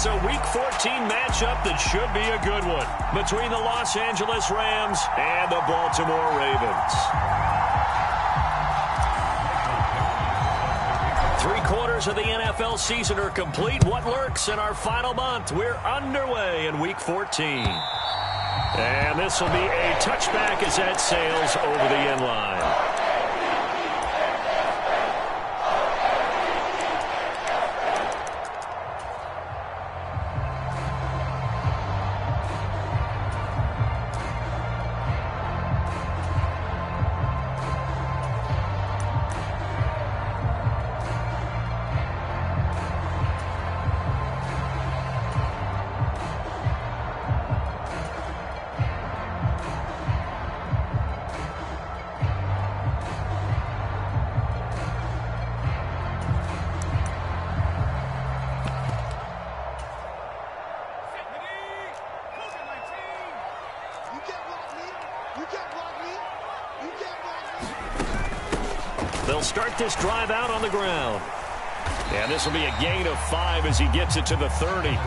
It's a Week 14 matchup that should be a good one between the Los Angeles Rams and the Baltimore Ravens. 3/4 of the NFL season are complete. What lurks in our final month? We're underway in Week 14. And this will be a touchback as that sails over the end line. They'll start this drive out on the ground. And this will be a gain of 5 as he gets it to the 30.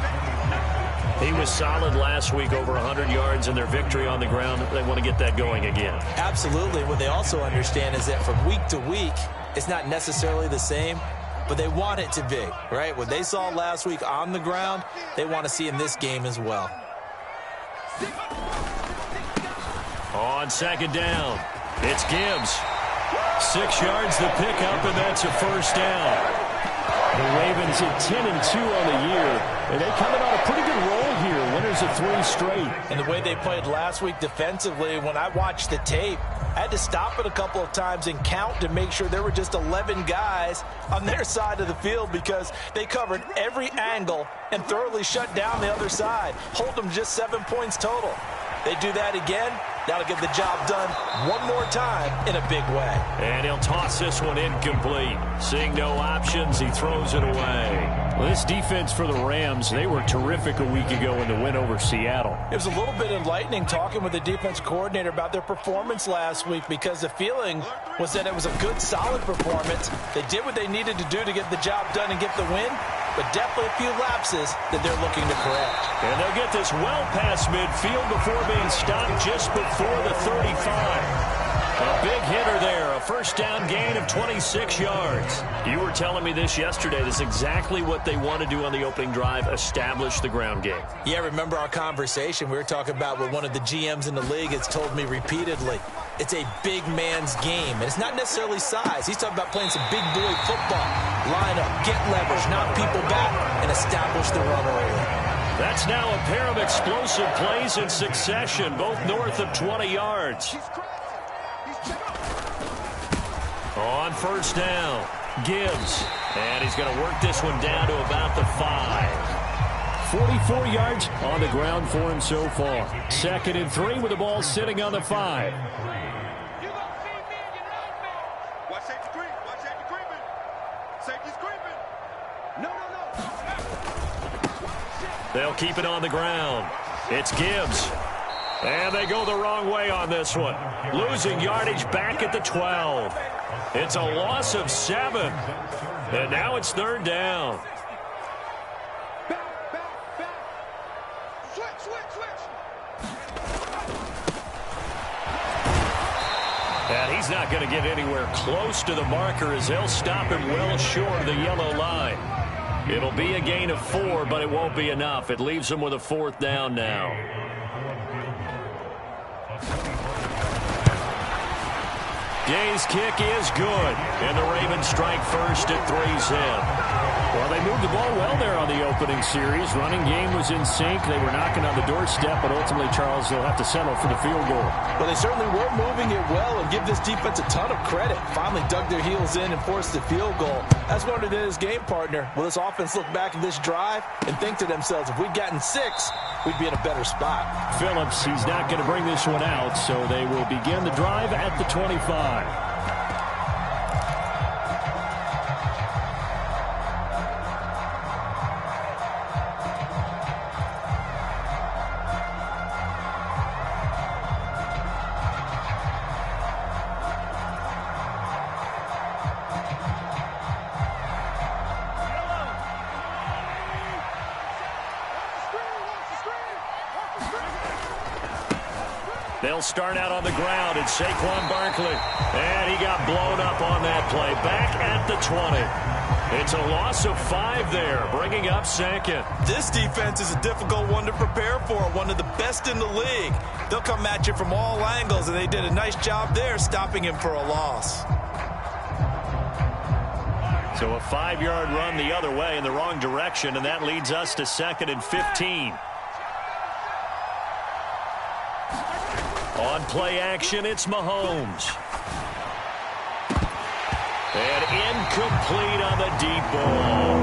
He was solid last week, over 100 yards in their victory on the ground. They want to get that going again. Absolutely. What they also understand is that from week to week, it's not necessarily the same, but they want it to be, right? What they saw last week on the ground, they want to see in this game as well. On second down, it's Gibbs. 6 yards the pickup, and that's a first down. The Ravens at 10-2 on the year, and they coming on a pretty good roll here. Winners of 3 straight. And the way they played last week defensively, when I watched the tape, I had to stop it a couple of times and count to make sure there were just 11 guys on their side of the field because they covered every angle and thoroughly shut down the other side. Hold them just 7 points total. They do that again, that'll get the job done one more time in a big way. And he'll toss this one incomplete. Seeing no options, he throws it away. Well, this defense for the Rams, they were terrific a week ago in the win over Seattle. It was a little bit enlightening talking with the defense coordinator about their performance last week because the feeling was that it was a good, solid performance. They did what they needed to do to get the job done and get the win, but definitely a few lapses that they're looking to correct. And they'll get this well past midfield before being stopped just before the 35. A big hitter there, a first down gain of 26 yards. You were telling me this yesterday. This is exactly what they want to do on the opening drive, establish the ground game. Yeah, remember our conversation. We were talking about what one of the GMs in the league has told me repeatedly. It's a big man's game, and it's not necessarily size. He's talking about playing some big boy football. Line up, get leverage, knock people back, and establish the run early. That's now a pair of explosive plays in succession, both north of 20 yards. On first down, Gibbs. And he's going to work this one down to about the 5. 44 yards on the ground for him so far. 2nd and 3 with the ball sitting on the 5. They'll keep it on the ground. It's Gibbs. And they go the wrong way on this one. Losing yardage back at the 12. It's a loss of 7. And now it's 3rd down. And he's not going to get anywhere close to the marker as they'll stop him well short of the yellow line. It'll be a gain of 4, but it won't be enough. It leaves them with a 4th down now. Gay's kick is good, and the Ravens strike first at 3's in. Well, they moved the ball well there on the opening series. Running game was in sync. They were knocking on the doorstep, but ultimately, Charles, they'll have to settle for the field goal. Well, they certainly were moving it well and give this defense a ton of credit. Finally dug their heels in and forced the field goal. That's wondered in his game partner. Will this offense look back at this drive and think to themselves, if we'd gotten 6, we'd be in a better spot. Phillips, he's not going to bring this one out, so they will begin the drive at the 25. They'll start out on the ground. It's Saquon Barkley. And he got blown up on that play. Back at the 20. It's a loss of 5 there, bringing up second. This defense is a difficult one to prepare for, one of the best in the league. They'll come at you from all angles, and they did a nice job there stopping him for a loss. So a 5-yard run the other way in the wrong direction, and that leads us to 2nd and 15. On play action, it's Mahomes. And incomplete on the deep ball.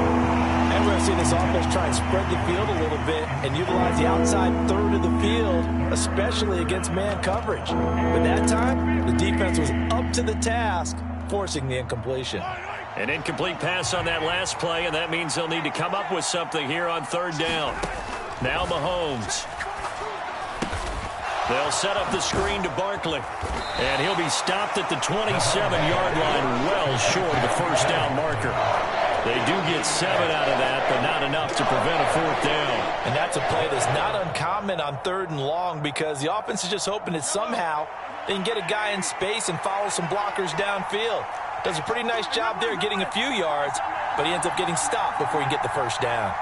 And we're going to see this offense try and spread the field a little bit and utilize the outside third of the field, especially against man coverage. But that time, the defense was up to the task, forcing the incompletion. An incomplete pass on that last play, and that means they'll need to come up with something here on 3rd down. Now Mahomes. They'll set up the screen to Barkley. And he'll be stopped at the 27-yard line, well short of the 1st down marker. They do get 7 out of that, but not enough to prevent a 4th down. And that's a play that's not uncommon on 3rd and long because the offense is just hoping that somehow they can get a guy in space and follow some blockers downfield. Does a pretty nice job there getting a few yards, but he ends up getting stopped before he can get the 1st down.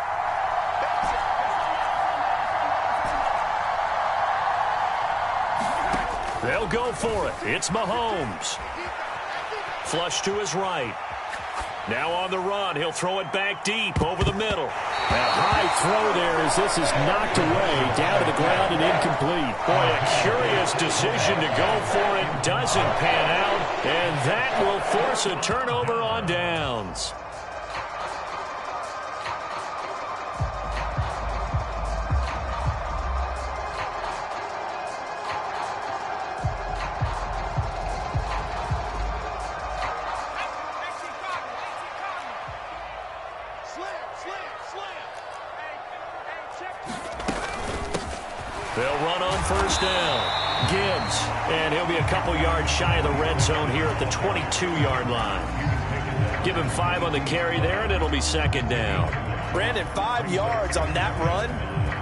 They'll go for it. It's Mahomes. Flush to his right. Now on the run, he'll throw it back deep over the middle. A high throw there as this is knocked away, down to the ground and incomplete. Boy, a curious decision to go for it. Doesn't pan out, and that will force a turnover on downs. They'll run on 1st down. Gibbs, and he'll be a couple yards shy of the red zone here at the 22-yard line. Give him 5 on the carry there, and it'll be 2nd down. Brandon, 5 yards on that run.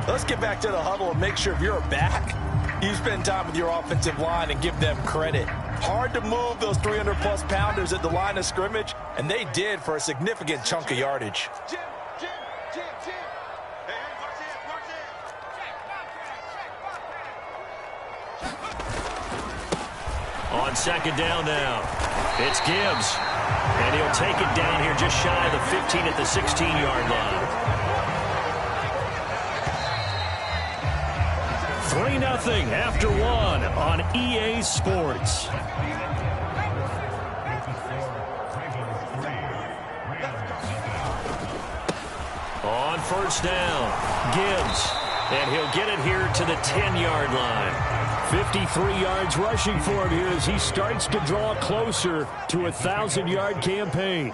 Let's get back to the huddle and make sure if you're a back, you spend time with your offensive line and give them credit. Hard to move those 300-plus pounders at the line of scrimmage, and they did for a significant chunk of yardage. On 2nd down now, it's Gibbs, and he'll take it down here just shy of the 15 at the 16-yard line. 3-0 after 1 on EA Sports. On 1st down, Gibbs, and he'll get it here to the 10-yard line. 53 yards rushing for him here as he starts to draw closer to a 1,000-yard campaign.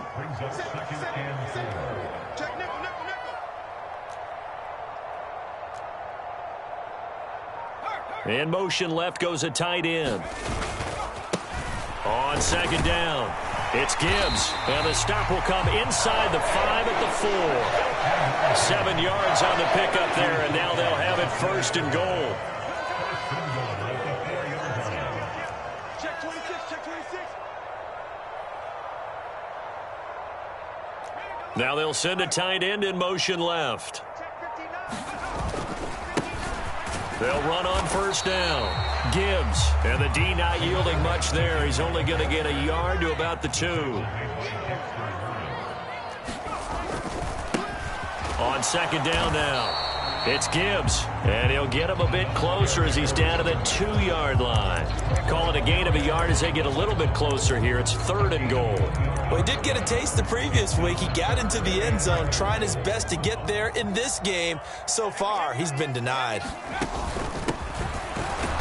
In motion left goes a tight end. On 2nd down, it's Gibbs, and the stop will come inside the 5 at the 4. 7 yards on the pickup there, and now they'll have it 1st and goal. Now they'll send a tight end in motion left. They'll run on 1st down. Gibbs, and the D not yielding much there. He's only going to get a yard to about the 2. On 2nd down now, it's Gibbs, and he'll get him a bit closer as he's down to the 2-yard line. Call it a gain of a yard as they get a little bit closer here. It's 3rd and goal. Well, he did get a taste the previous week. He got into the end zone, trying his best to get there in this game. So far, he's been denied.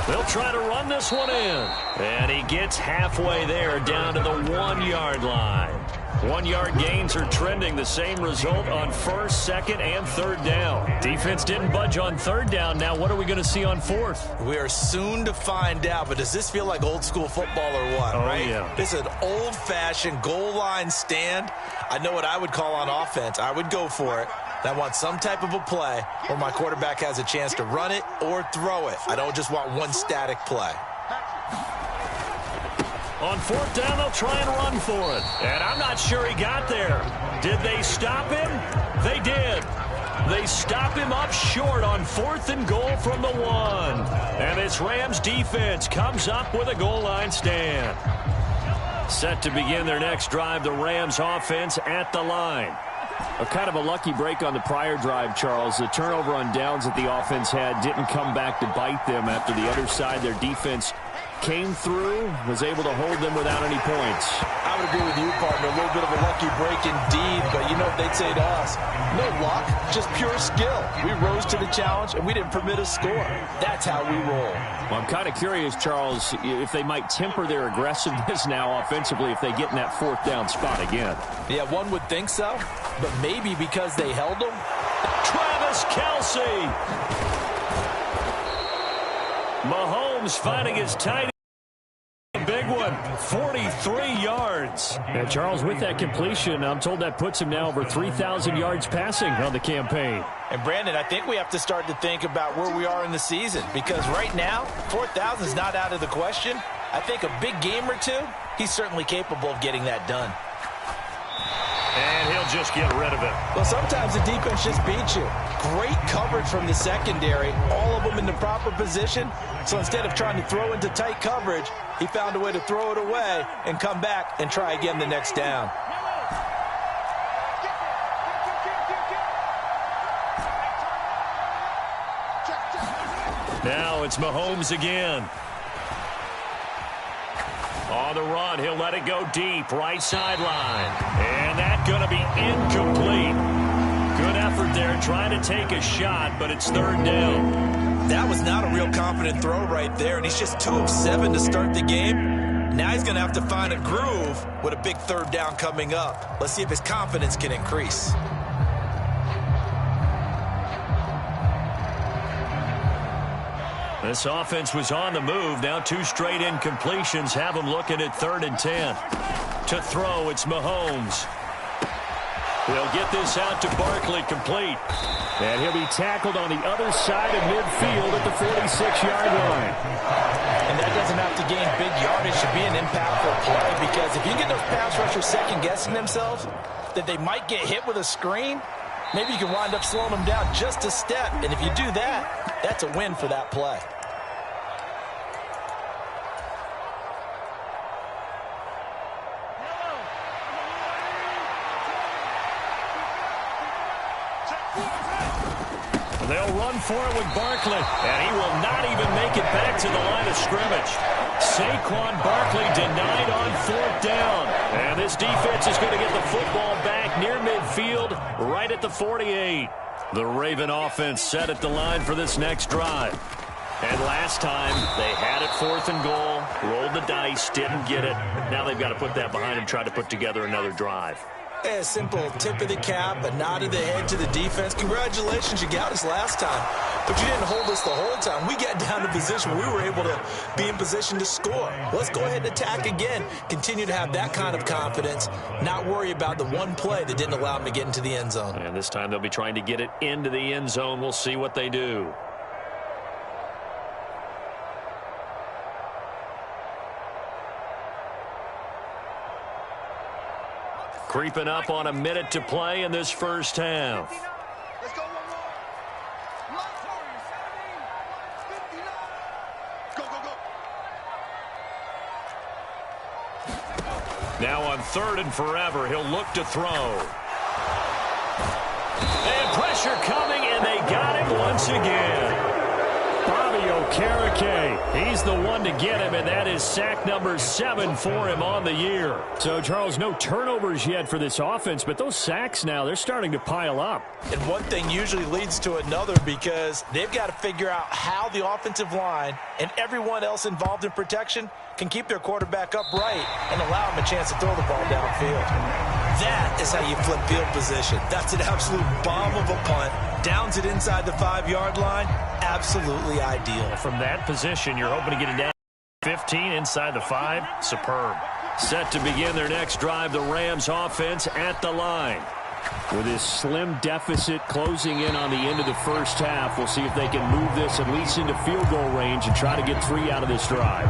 They'll try to run this one in. And he gets halfway there, down to the 1-yard line. 1-yard gains are trending. The same result on 1st, 2nd, and 3rd down. Defense didn't budge on 3rd down. Now what are we going to see on 4th? We are soon to find out, but does this feel like old school football or what, right? Yeah. This is an old-fashioned goal line stand. I know what I would call on offense. I would go for it. I want some type of a play where my quarterback has a chance to run it or throw it. I don't just want one static play. On fourth down, they'll try and run for it. And I'm not sure he got there. Did they stop him? They did. They stop him up short on 4th and goal from the 1. And this Rams defense comes up with a goal line stand. Set to begin their next drive, the Rams offense at the line. A kind of a lucky break on the prior drive, Charles. The turnover on downs that the offense had didn't come back to bite them after the other side. Their defense came through, was able to hold them without any points. I would agree with you, partner. A little bit of a lucky break indeed, but you know what they'd say to us? No luck, just pure skill. We rose to the challenge, and we didn't permit a score. That's how we roll. Well, I'm kind of curious, Charles, if they might temper their aggressiveness now offensively if they get in that 4th down spot again. Yeah, one would think so, but maybe because they held them. Travis Kelce. Mahomes finding his tight end. Big one, 43 yards. And Charles, with that completion, I'm told that puts him now over 3,000 yards passing on the campaign. And Brandon, I think we have to start to think about where we are in the season, because right now, 4,000 is not out of the question. I think a big game or two, he's certainly capable of getting that done. And he'll just get rid of it. Well, sometimes the defense just beats you. Great coverage from the secondary, all of them in the proper position. So instead of trying to throw into tight coverage, he found a way to throw it away and come back and try again the next down. Now it's Mahomes again. On the run, he'll let it go deep, right sideline. And that's going to be incomplete. Good effort there, trying to take a shot, but it's 3rd down. That was not a real confident throw right there, and he's just 2 of 7 to start the game. Now he's going to have to find a groove with a big 3rd down coming up. Let's see if his confidence can increase. This offense was on the move. Now 2 straight incompletions have them looking at 3rd and 10. To throw, it's Mahomes. He'll get this out to Barkley, complete. And he'll be tackled on the other side of midfield at the 46-yard line. And that doesn't have to gain big yardage to be an impactful play, because if you get those pass rushers second-guessing themselves, that they might get hit with a screen, maybe you can wind up slowing them down just a step. And if you do that, that's a win for that play. They'll run for it with Barkley, and he will not even make it back to the line of scrimmage. Saquon Barkley denied on 4th down. And this defense is going to get the football back near midfield, right at the 48. The Raven offense set at the line for this next drive. And last time, they had it 4th and goal, rolled the dice, didn't get it. Now they've got to put that behind them, try to put together another drive. A simple tip of the cap, a nod of the head to the defense. Congratulations, you got us last time. But you didn't hold us the whole time. We got down to position where we were able to be in position to score. Let's go ahead and attack again. Continue to have that kind of confidence. Not worry about the one play that didn't allow them to get into the end zone. And this time they'll be trying to get it into the end zone. We'll see what they do. Creeping up on a minute to play in this first half. Let's go, one more. Go, go, go. Now on 3rd and forever, he'll look to throw. And pressure coming, and they got him once again. Bobby Okereke, he's the one to get him, and that is sack number 7 for him on the year. So, Charles, no turnovers yet for this offense, but those sacks now, they're starting to pile up. And one thing usually leads to another, because they've got to figure out how the offensive line and everyone else involved in protection can keep their quarterback upright and allow him a chance to throw the ball downfield. That is how you flip field position. That's an absolute bomb of a punt. Downs it inside the 5-yard line. Absolutely ideal. From that position, you're hoping to get it down 15 inside the 5. Superb. Set to begin their next drive, the Rams offense at the line. With this slim deficit closing in on the end of the first half, we'll see if they can move this at least into field goal range and try to get 3 out of this drive.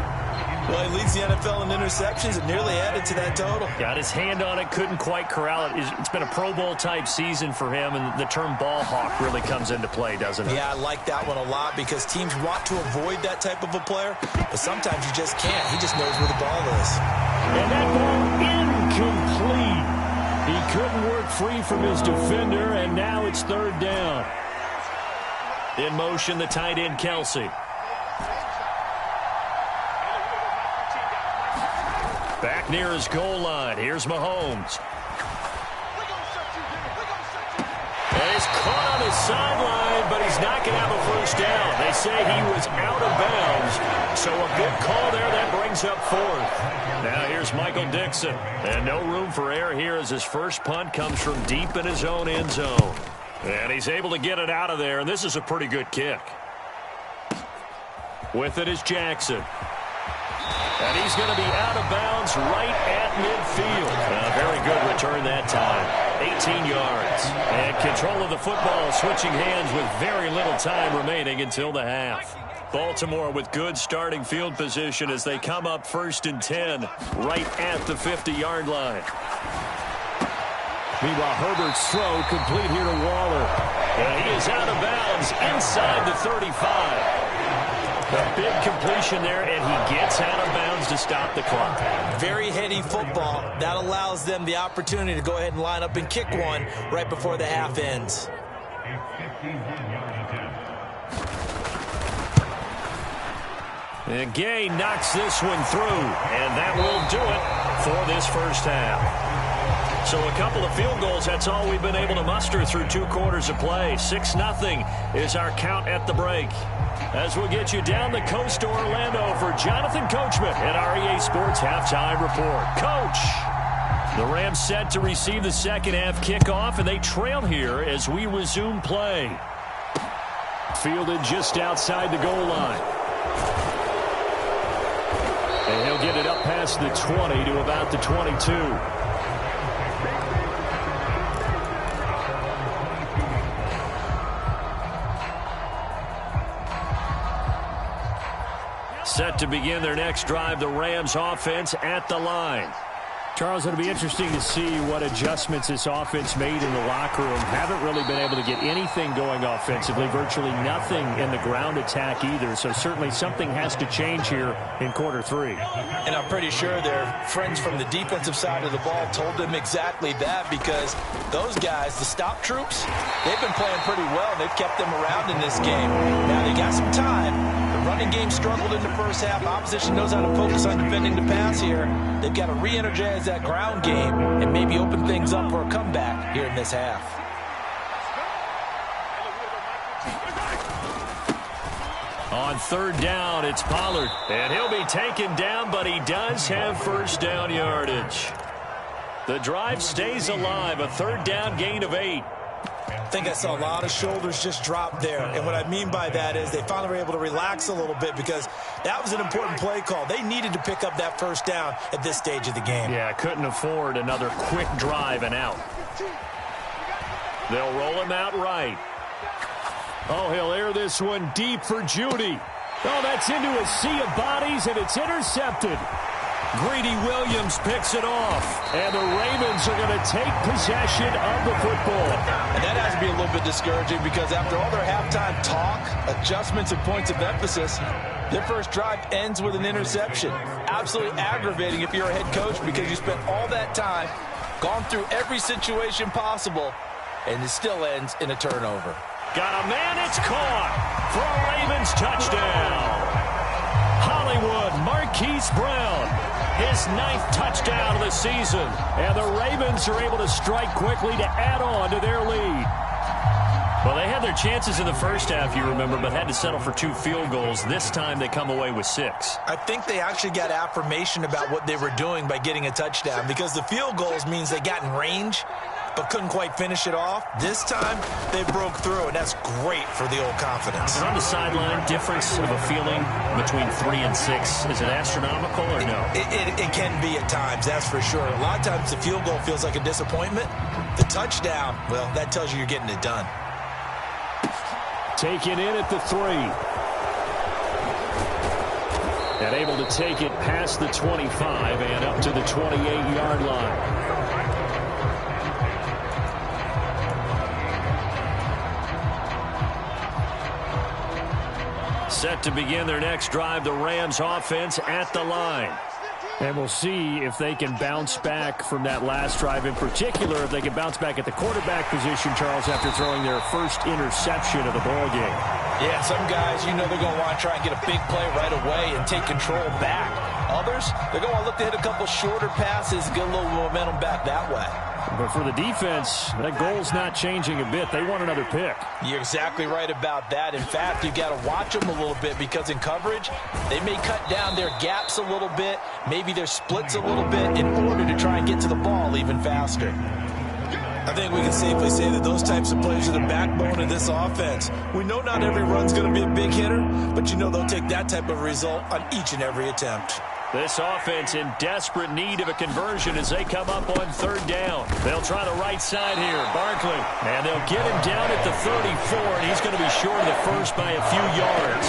Well, he leads the NFL in interceptions and nearly added to that total. Got his hand on it, couldn't quite corral it. It's been a Pro Bowl-type season for him, and the term ball hawk really comes into play, doesn't it? Yeah, I like that one a lot because teams want to avoid that type of a player, but sometimes you just can't. He just knows where the ball is. And that ball incomplete. He couldn't work free from his defender, and now it's 3rd down. In motion, the tight end, Kelsey. Back near his goal line. Here's Mahomes. And he's caught on his sideline, but he's not going to have a first down. They say he was out of bounds, so a good call there. That brings up 4th. Now here's Michael Dixon. And no room for error here as his first punt comes from deep in his own end zone. And he's able to get it out of there, and this is a pretty good kick. With it is Jackson. And he's going to be out of bounds right at midfield. A very good return that time. 18 yards. And control of the football switching hands with very little time remaining until the half. Baltimore with good starting field position as they come up 1st and 10 right at the 50-yard line. Meanwhile, Herbert's throw complete here to Waller. And he is out of bounds inside the 35. A big completion there, and he gets out of bounds to stop the clock. Very heady football. That allows them the opportunity to go ahead and line up and kick one right before the half ends. And Gay knocks this one through, and that will do it for this first half. So a couple of field goals, that's all we've been able to muster through 2 quarters of play. 6-0 is our count at the break. As we'll get you down the coast to Orlando for Jonathan Coachman at our EA Sports Halftime Report. Coach, the Rams set to receive the second half kickoff, and they trail here as we resume play. Fielded just outside the goal line. And he'll get it up past the 20 to about the 22. Set to begin their next drive, the Rams offense at the line. Charles, it'll be interesting to see what adjustments this offense made in the locker room. Haven't really been able to get anything going offensively, virtually nothing in the ground attack either. So certainly something has to change here in quarter 3. And I'm pretty sure their friends from the defensive side of the ball told them exactly that, because those guys, the stop troops, they've been playing pretty well. They've kept them around in this game. Now they got some time. The running game struggled in the first half. Opposition knows how to focus on defending the pass here. They've got to re-energize that ground game and maybe open things up for a comeback here in this half. On 3rd down, it's Pollard. And he'll be taken down, but he does have first down yardage. The drive stays alive, a 3rd down gain of 8. I think I saw a lot of shoulders just drop there. And what I mean by that is they finally were able to relax a little bit, because that was an important play call. They needed to pick up that first down at this stage of the game. Yeah, couldn't afford another quick drive and out. They'll roll him out right. Oh, he'll air this one deep for Judy. Oh, that's into a sea of bodies, and it's intercepted. Greedy Williams picks it off. And the Ravens are going to take possession of the football. And that has to be a little bit discouraging, because after all their halftime talk, adjustments, and points of emphasis, their first drive ends with an interception. Absolutely aggravating if you're a head coach, because you spent all that time, gone through every situation possible, and it still ends in a turnover. Got a man, it's caught for a Ravens touchdown. Hollywood, Marquise Brown, his 9th touchdown of the season. And the Ravens are able to strike quickly to add on to their lead. Well, they had their chances in the first half, you remember, but had to settle for 2 field goals. This time they come away with 6. I think they actually got affirmation about what they were doing by getting a touchdown, because the field goals means they got in range but couldn't quite finish it off. This time they broke through, and that's great for the old confidence. And on the sideline, difference of a feeling between 3 and 6, is it astronomical or no? It can be at times, that's for sure. A lot of times the field goal feels like a disappointment, The touchdown, well, that tells you you're getting it done. Taken in at the 3. And able to take it past the 25 and up to the 28-yard line. Set to begin their next drive, the Rams offense at the line. And we'll see if they can bounce back from that last drive, in particular if they can bounce back at the quarterback position, Charles, after throwing their first interception of the ball game. Yeah, some guys, you know they're going to want to try and get a big play right away and take control back. Others, they're going to want to look to hit a couple shorter passes, get a little momentum back that way. But for the defense, that goal's not changing a bit. They want another pick. You're exactly right about that. In fact, you've got to watch them a little bit because in coverage, they may cut down their gaps a little bit, maybe their splits a little bit in order to try and get to the ball even faster. I think we can safely say that those types of plays are the backbone of this offense. We know not every run's going to be a big hitter, but you know they'll take that type of result on each and every attempt. This offense in desperate need of a conversion as they come up on 3rd down. They'll try the right side here. Barkley. And they'll get him down at the 34, and he's going to be short of the first by a few yards.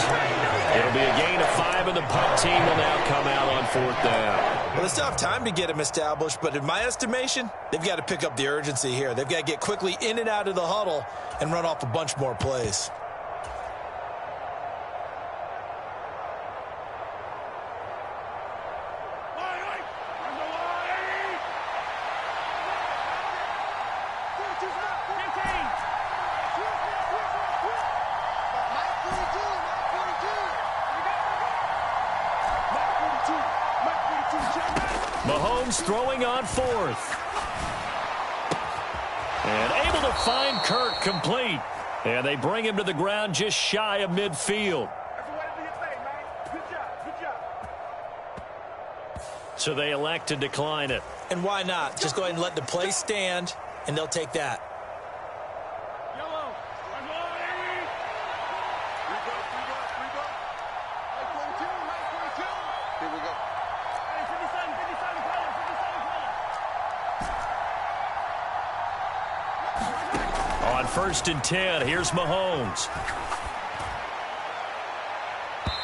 It'll be a gain of 5, and the punt team will now come out on 4th down. Well, they still have time to get him established, but in my estimation, they've got to pick up the urgency here. They've got to get quickly in and out of the huddle and run off a bunch more plays. Mahomes throwing on 4th. And able to find Kirk complete. And they bring him to the ground just shy of midfield. So they elect to decline it. And why not? Just go ahead and let the play stand, and they'll take that. On 1st and 10, here's Mahomes.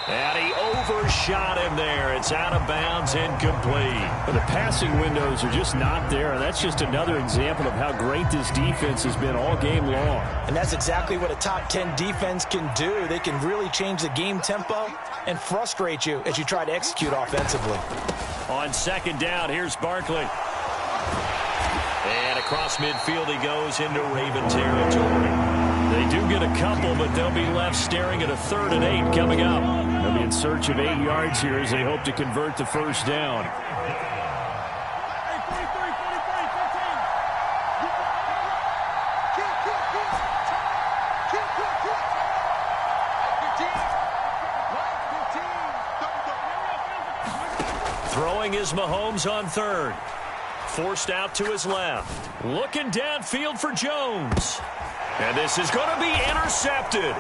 And he overshot him there. It's out of bounds, incomplete. But the passing windows are just not there, and that's just another example of how great this defense has been all game long. And that's exactly what a top 10 defense can do. They can really change the game tempo and frustrate you as you try to execute offensively. On 2nd down, here's Barkley. And across midfield he goes into Raven territory. They do get a couple, but they'll be left staring at a 3rd and 8 coming up. They'll be in search of 8 yards here as they hope to convert the 1st down. Throwing is Mahomes on 3rd. Forced out to his left. Looking downfield for Jones. And this is going to be intercepted.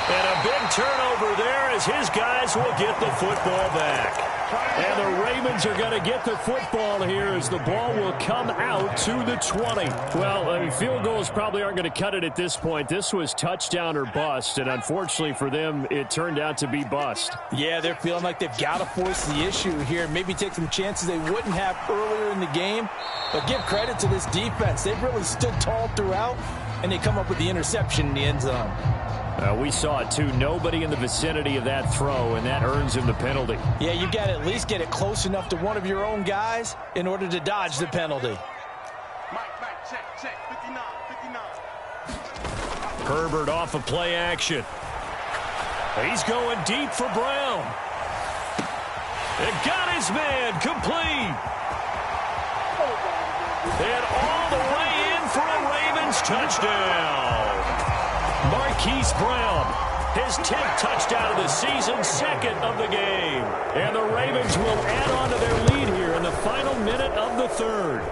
And a big turnover there as his guys will get the football back. And the Ravens are going to get the football here as the ball will come out to the 20. Well, I mean, field goals probably aren't going to cut it at this point. This was touchdown or bust, and unfortunately for them, it turned out to be bust. Yeah, they're feeling like they've got to force the issue here. Maybe take some chances they wouldn't have earlier in the game. But give credit to this defense. They've really stood tall throughout, and they come up with the interception in the end zone. We saw it, too. Nobody in the vicinity of that throw, and that earns him the penalty. Yeah, you got to at least get it close enough to one of your own guys in order to dodge the penalty. Check, 59. Herbert off of play action. He's going deep for Brown. And got his man complete. And all the way in for a Ravens touchdown. Marquise Brown, his 10th touchdown of the season, 2nd of the game. And the Ravens will add on to their lead here in the final minute of the 3rd.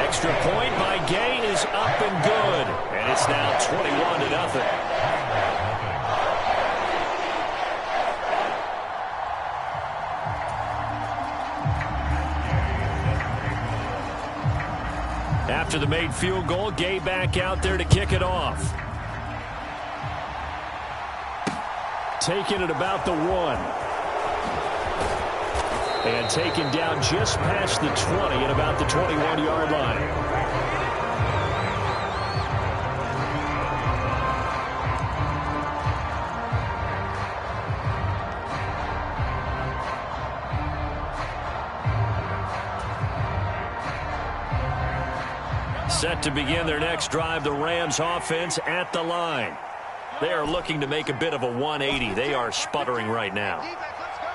Extra point by Gay is up and good. And it's now 21-0. After the made field goal, Gay back out there to kick it off. Taking it about the 1. And taken down just past the 20 at about the 21-yard line. Set to begin their next drive, the Rams offense at the line. They are looking to make a bit of a 180. They are sputtering right now.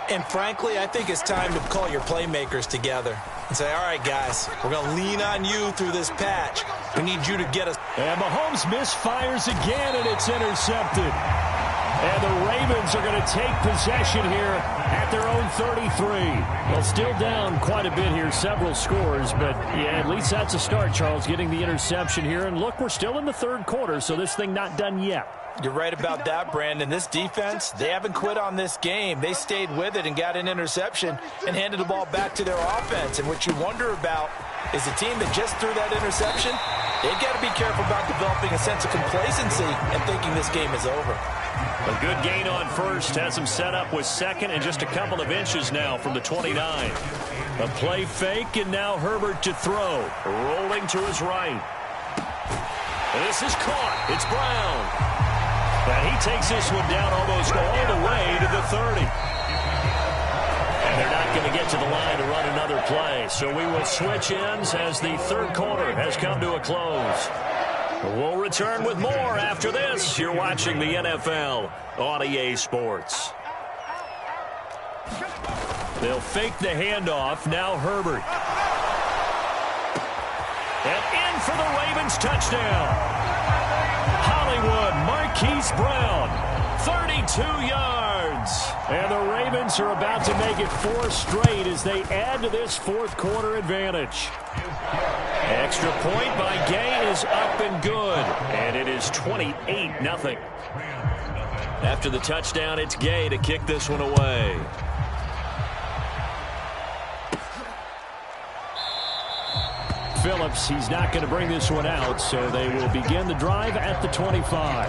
And frankly, I think it's time to call your playmakers together and say, all right, guys, we're going to lean on you through this patch. We need you to get us. And Mahomes misfires again, and it's intercepted. And the Ravens are going to take possession here at their own 33. Well, still down quite a bit here, several scores, but yeah, at least that's a start, Charles, getting the interception here. And look, we're still in the third quarter, so this thing not done yet. You're right about that, Brandon. This defense, they haven't quit on this game. They stayed with it and got an interception and handed the ball back to their offense. And what you wonder about is a team that just threw that interception, they've got to be careful about developing a sense of complacency and thinking this game is over. A good gain on first has him set up with second and just a couple of inches now from the 29. A play fake, and now Herbert to throw. Rolling to his right. This is caught. It's Brown. And he takes this one down almost all the way to the 30. And they're not going to get to the line to run another play. So we will switch ends as the third quarter has come to a close. We'll return with more after this. You're watching the NFL on EA Sports. They'll fake the handoff. Now Herbert. And in for the Ravens touchdown. Hollywood Marquise Brown, 32 yards. And the Ravens are about to make it 4 straight as they add to this fourth quarter advantage. Extra point by Gay is up and good. And it is 28-0. After the touchdown, it's Gay to kick this one away. Phillips, he's not going to bring this one out, so they will begin the drive at the 25.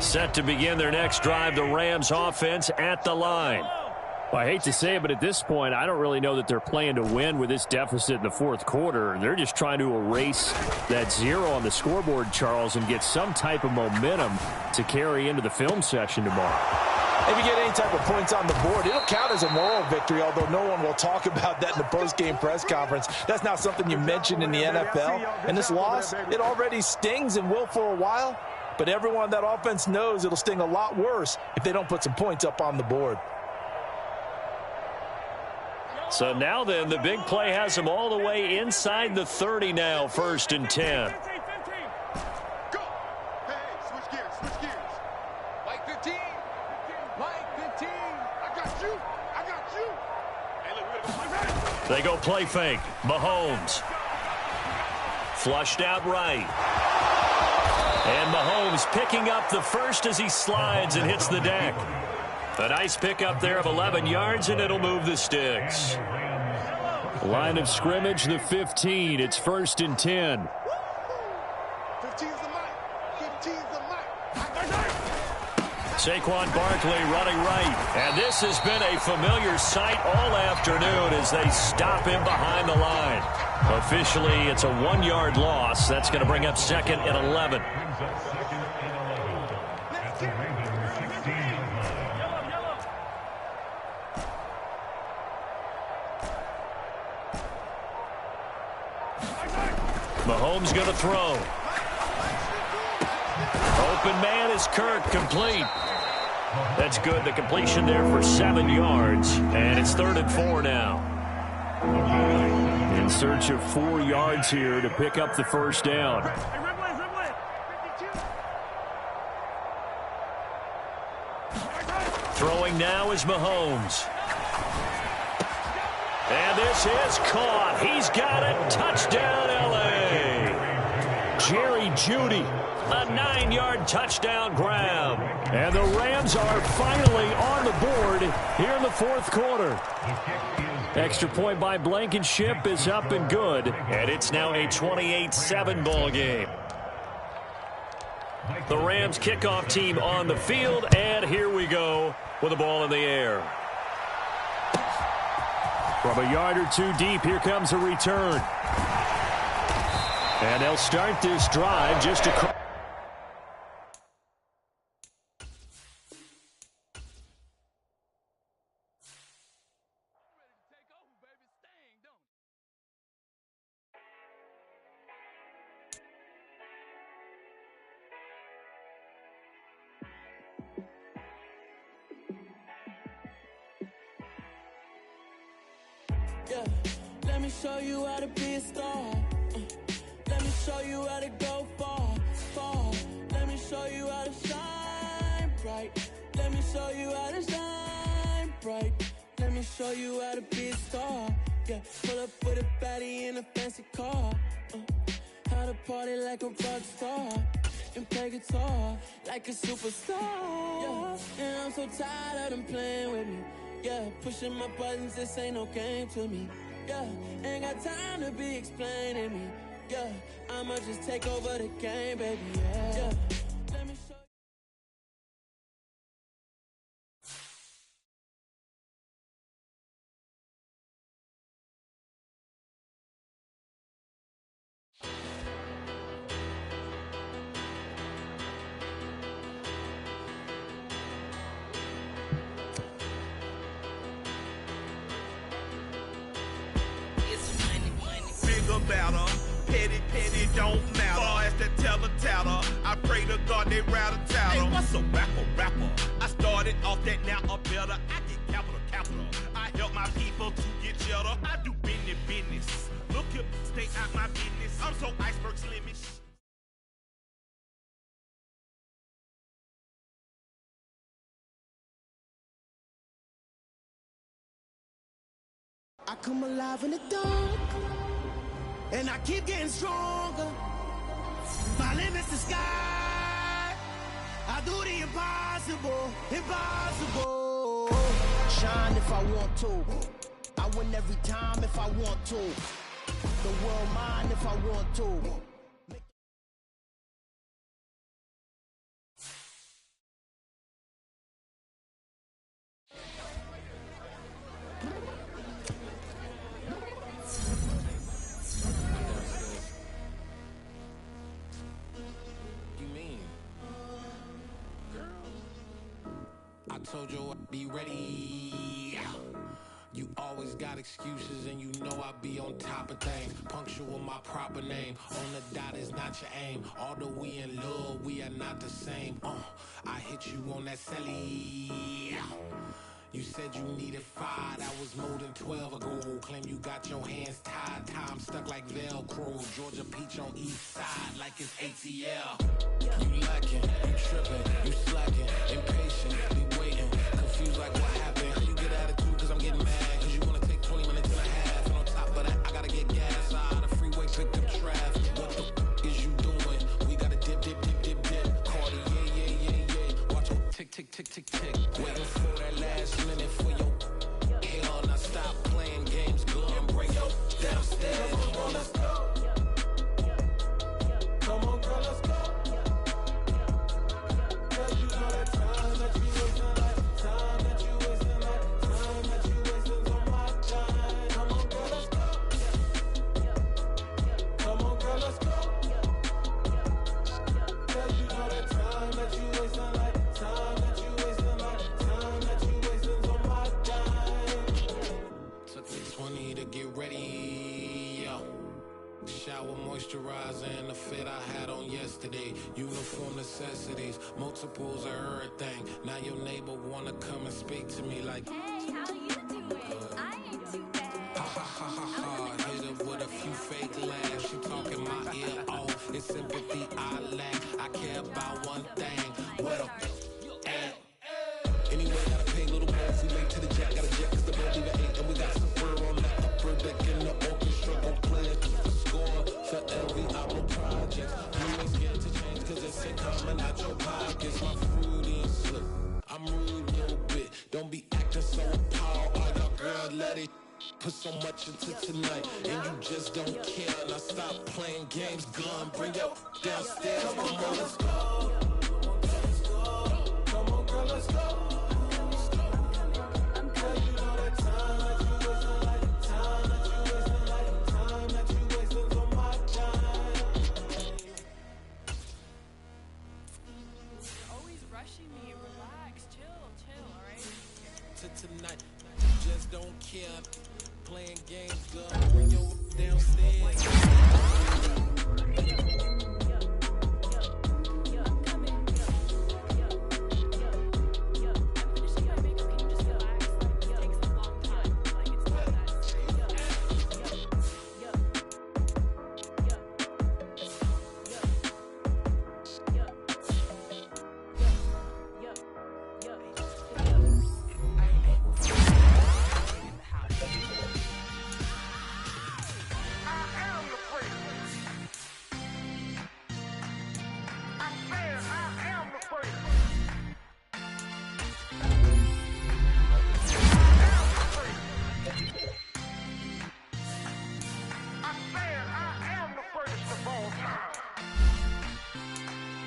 Set to begin their next drive, the Rams offense at the line. Well, I hate to say it, but at this point, I don't really know that they're playing to win with this deficit in the fourth quarter. They're just trying to erase that 0 on the scoreboard, Charles, and get some type of momentum to carry into the film session tomorrow. If you get any type of points on the board, it'll count as a moral victory, although no one will talk about that in the post-game press conference. That's not something you mention in the NFL. And this loss, it already stings and will for a while. But everyone on that offense knows it'll sting a lot worse if they don't put some points up on the board. So now then, the big play has them all the way inside the 30 now, 1st and 10. Go. Hey, switch gears. Mike 15. Mike 15. I got you. Hey, look, we're going to go play right. They go play fake. Mahomes. Flushed out right. And Mahomes picking up the first as he slides and hits the deck. A nice pickup there of 11 yards, and it'll move the sticks. Line of scrimmage, the 15. It's 1st and 10. 15's the mic. 15's the mic. Saquon Barkley running right. And this has been a familiar sight all afternoon as they stop him behind the line. Officially, it's a 1-yard loss. That's going to bring up 2nd and 11. Mahomes going to throw. Open man is Kirk, complete. That's good. The completion there for 7 yards. And it's 3rd and 4 now. In search of 4 yards here to pick up the first down. Throwing now is Mahomes. And this is caught. He's got it. Touchdown, L.A. Jerry Judy. A 9-yard touchdown grab. And the Rams are finally on the board here in the fourth quarter. Extra point by Blankenship is up and good. And it's now a 28-7 ball game. The Rams kickoff team on the field, and here we go with the ball in the air. From a yard or two deep, here comes a return. And they'll start this drive just across. Yeah, let me show you how to be a star. Let me show you how to go far, far. Let me show you how to shine bright. Let me show you how to shine bright. Let me show you how to be a star. Yeah, pull up with a baddie in a fancy car. How to party like a rock star and play guitar like a superstar. Yeah, and I'm so tired of them playing with me. Yeah, pushing my buttons, this ain't no game to me. Yeah, ain't got time to be explaining me. Yeah, I'ma just take over the game, baby. Yeah, let me show you. Better. Petty don't matter. Far as the teller, I pray to God they rattle tattle. Hey, what's a rapper? I started off that, now I'm better. I get capital. I help my people to get cheddar. I do business. Look here, stay out my business. I'm so iceberg slimish. I come alive in the dark, and I keep getting stronger. My limit's the sky. I do the impossible. Shine if I want to. I win every time if I want to. The world mine if I want to. I told you I'd be ready. You always got excuses and you know I be on top of things. Punctual my proper name. On the dot is not your aim. Although we in love, we are not the same. I hit you on that celly. You said you needed 5, that was more than 12 ago. Claim you got your hands tied, time stuck like Velcro. Georgia Peach on east side like it's ATL. You lacking, you tripping, you slacking, impatient, be waiting, confused like what happened. How you get attitude cause I'm getting mad, cause you wanna take 20 minutes and a half. And on top of that, I gotta get gas out the freeway, pick up traffic. What the is you doing? We gotta dip. Cardi, yeah. Watch it tick. Waiting for that last minute for your hell. Now stop playing games, go and break your downstairs. Come on, let's go. Come on, girl, let's go. Cause you know that time that you wasting, like time that you wasting on my time. Come on, girl, let's go. Come on, girl, let's go. Cause you know that time that you wasting, like time that you wasting on my time. Took me 20 to get ready, yo. Shower, moisturizer, and the fit I had on yesterday. Uniform necessities, multiples of everything. Now your neighbor wanna come and speak to me like, hey, how you doing? I ain't too bad. Ha. Hit her with a few fake laughs. She talking my ear off. It's sympathy I lack. I care about one thing. What a at. Anyway, gotta pay a little more if we late to the jack. Got a jet cause the boat even ate. And we got some fur on that upper deck in the orchestra. Gon' play it the score for every album project. You ain't scared love it. Put so much into tonight, and you just don't care. And I stop playing games, gun, bring your downstairs. Come on, girl, let's go. Come on, girl, let's go. Girl, you know that time that you wasting, like the time that you wasting, like the time that you wasting on my time. You're always rushing me. Relax, chill, alright? To tonight, you just don't care. Playing games, girl, bring your downstairs.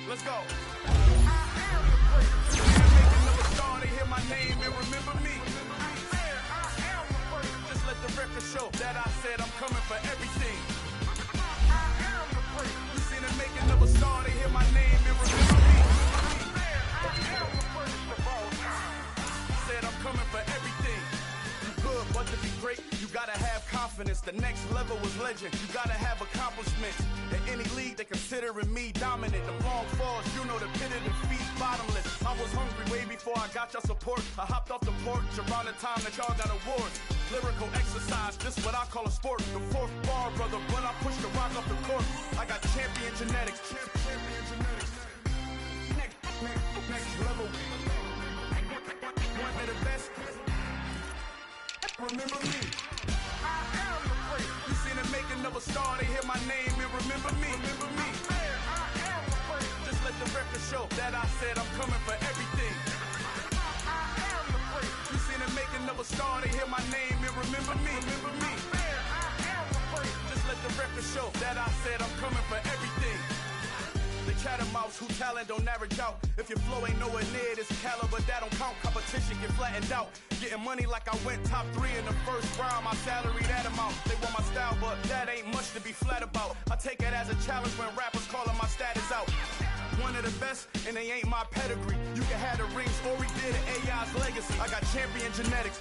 Let's go. Making of a star, they hear my name and remember me. Just let the record show that I said I'm coming for everything. You seen the making of a star, they hear my name and remember me. Said I'm coming for everything. You good, but to be great, you gotta have confidence. The next level was legend. You gotta have accomplishments. In any league, they considering me dominant. The long falls, you know the pit of defeat, bottomless. I was hungry way before I got your support. I hopped off the porch around the time that y'all got awards. Lyrical exercise, this what I call a sport. The fourth bar, brother, when I push the rock off the court. I got champion genetics. Champion genetics. Next level. One of the best. Remember me. You seen the making of a star, they hear my name and remember me. Just let the record show that I said I'm coming for everything. You seen the making of a star, they hear my name and remember me. Just let the record show that I said I'm coming for everything. The catamounts who talent don't average out. If your flow ain't nowhere near this caliber, that don't count. Competition get flattened out. Getting money like I went top 3 in the first round. My salary that amount. They want my style, but that ain't much to be flat about. I take it as a challenge when rappers calling my status out. One of the best, and they ain't my pedigree. You can have the rings, or we did it, AI's legacy. I got champion genetics.